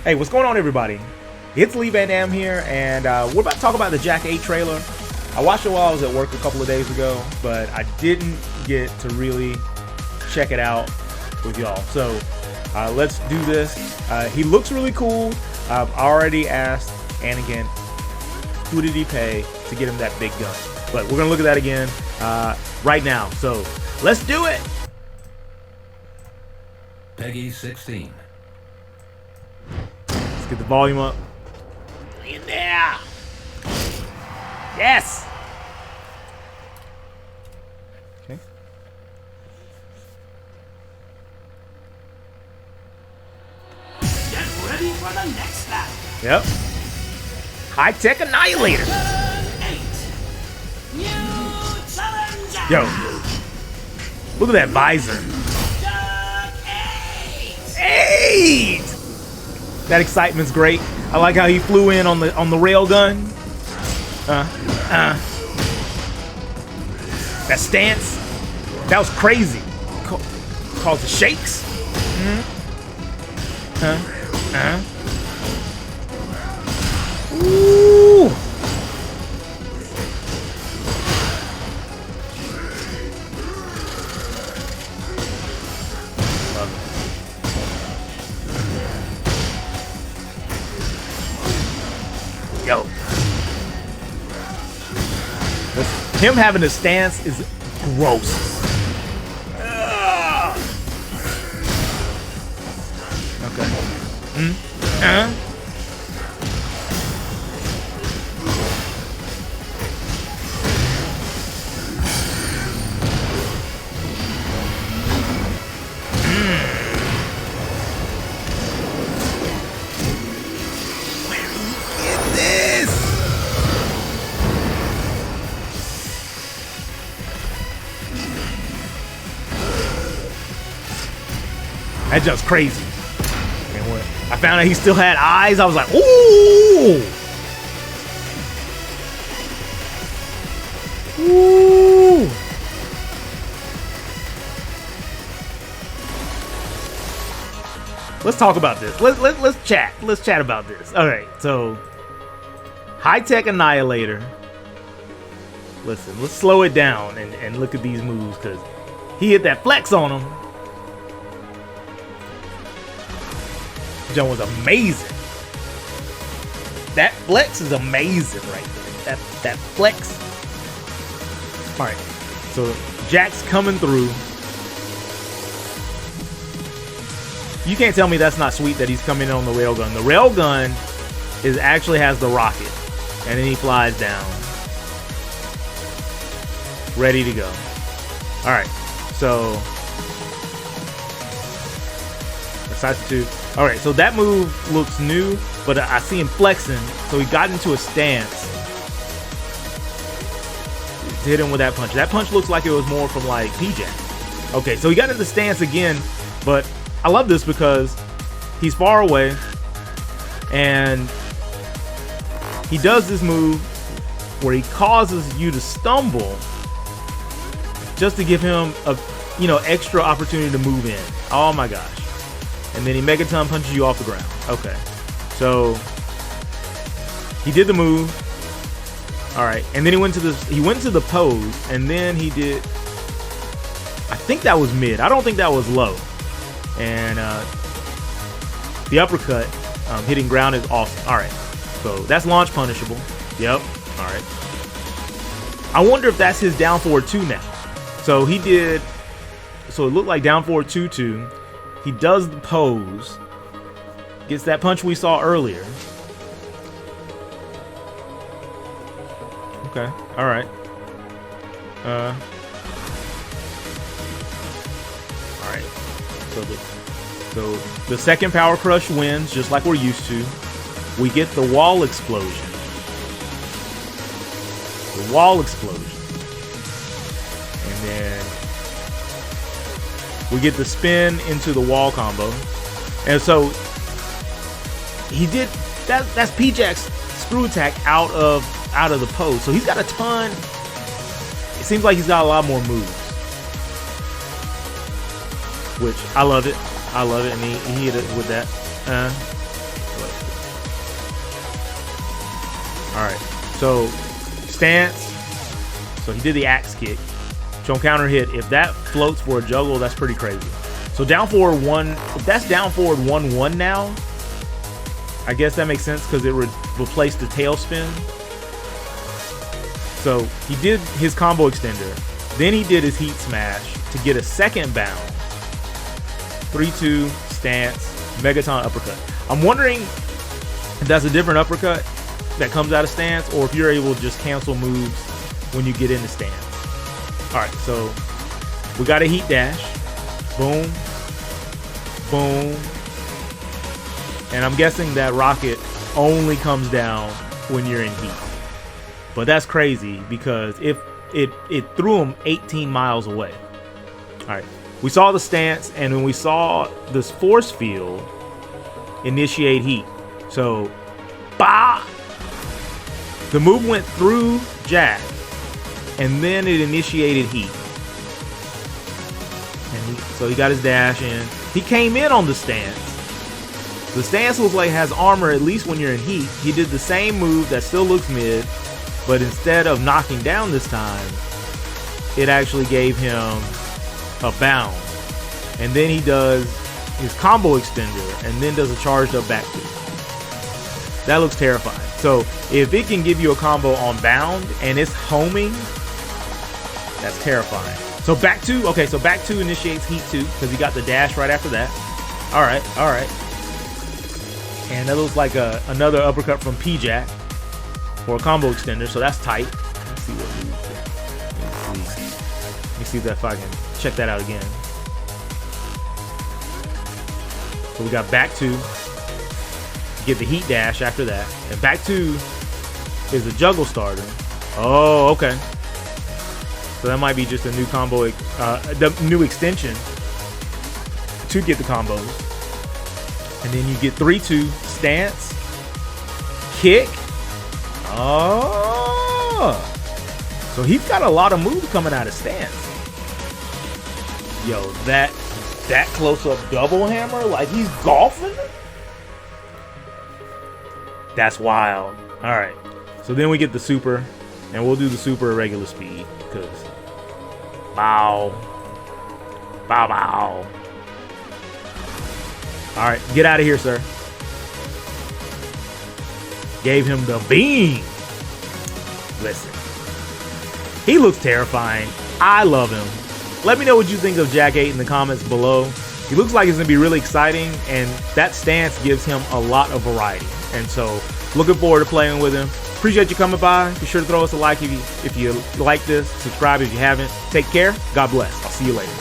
Hey, what's going on, everybody? It's Lee Van Dam here, and we're about to talk about the Jack 8 trailer. I watched it while I was at work a couple of days ago, but I didn't get to really check it out with y'all. So let's do this. He looks really cool. I've already asked Anakin who did he pay to get him that big gun, but we're gonna look at that again right now. So let's do it. Peggy 16. Let's get the volume up. In there. Yes. Okay. Get ready for the next battle. Yep. High-tech annihilator. New challenger. Yo. Look at that visor. Jack 8. That excitement's great. I like how he flew in on the rail gun. That stance. That was crazy. Caused the shakes. Ooh. Yo. Him having a stance is gross. Okay. That jump's crazy. And when I found out he still had eyes, I was like, ooh! Ooh! Let's talk about this. Let's chat. Let's chat about this. All right, so high-tech annihilator. Listen, let's slow it down and look at these moves, because he hit that flex on him. Jump was amazing. That flex is amazing right there. That flex. All right, so Jack's coming through. You can't tell me that's not sweet that he's coming in on the railgun. The railgun actually has the rocket, and then he flies down, ready to go. All right, so substitute. All right, so that move looks new, but I see him flexing, so he got into a stance to hit him with that punch. That punch looks like it was more from like PJ. Okay, so he got into the stance again, but I love this because he's far away, and he does this move where he causes you to stumble just to give him a extra opportunity to move in. Oh my gosh. And then he Megaton punches you off the ground. Okay. So he did the move. All right. And then he went to the pose, and then he did, I think that was mid. I don't think that was low. And the uppercut hitting ground is awesome. All right. So that's launch punishable. Yep. All right. I wonder if that's his down forward 2 now. So he did, so it looked like down forward 2-2. He does the pose, gets that punch we saw earlier. Okay, all right. All right. So the second power crush wins, just like we're used to. We get the wall explosion. The wall explosion, and then we get the spin into the wall combo. And so he did that. That's P-Jack's screw attack out of the pose. So he's got a ton. It seems like he's got a lot more moves, which I love it. I love it. And he hit it with that. All right. So stance. So he did the axe kick. Show him counter hit. If that floats for a juggle, that's pretty crazy. So down forward 1. If that's down forward 1-1 now, I guess that makes sense because it replaced the tailspin. So he did his combo extender. Then he did his heat smash to get a second bound. 3-2 stance, Megaton uppercut. I'm wondering if that's a different uppercut that comes out of stance, or if you're able to just cancel moves when you get into stance. All right, so we got a heat dash. Boom, boom. And I'm guessing that rocket only comes down when you're in heat. But that's crazy because if it threw him 18 miles away. All right, we saw the stance, and when we saw this force field initiate heat. So, bah! The move went through Jack, and then it initiated heat. And so he got his dash in. He came in on the stance. The stance looks like it has armor at least when you're in heat. He did the same move that still looks mid, but instead of knocking down this time, it actually gave him a bound. And then he does his combo extender and then does a charged up back two. That looks terrifying. So if it can give you a combo on bound and it's homing, that's terrifying. So back two, okay, so back two initiates heat two because he got the dash right after that. All right, all right. And that looks like another uppercut from P-Jack for a combo extender, so that's tight. Let's see what we Let me see if I can check that out again. So we got back two. Get the heat dash after that. And back two is a juggle starter. Oh, okay. So that might be just a new combo, the new extension to get the combos. And then you get 3-2 stance, kick. Oh, so he's got a lot of moves coming out of stance. Yo, that close-up double hammer, like he's golfing. That's wild. All right, so then we get the super, and we'll do the super at regular speed because bow, bow, bow. All right, get out of here, sir. Gave him the beam. Listen, he looks terrifying. I love him. Let me know what you think of Jack 8 in the comments below. He looks like it's gonna be really exciting, and that stance gives him a lot of variety. And so, looking forward to playing with him. Appreciate you coming by. Be sure to throw us a like if you like this. Subscribe if you haven't. Take care. God bless. I'll see you later.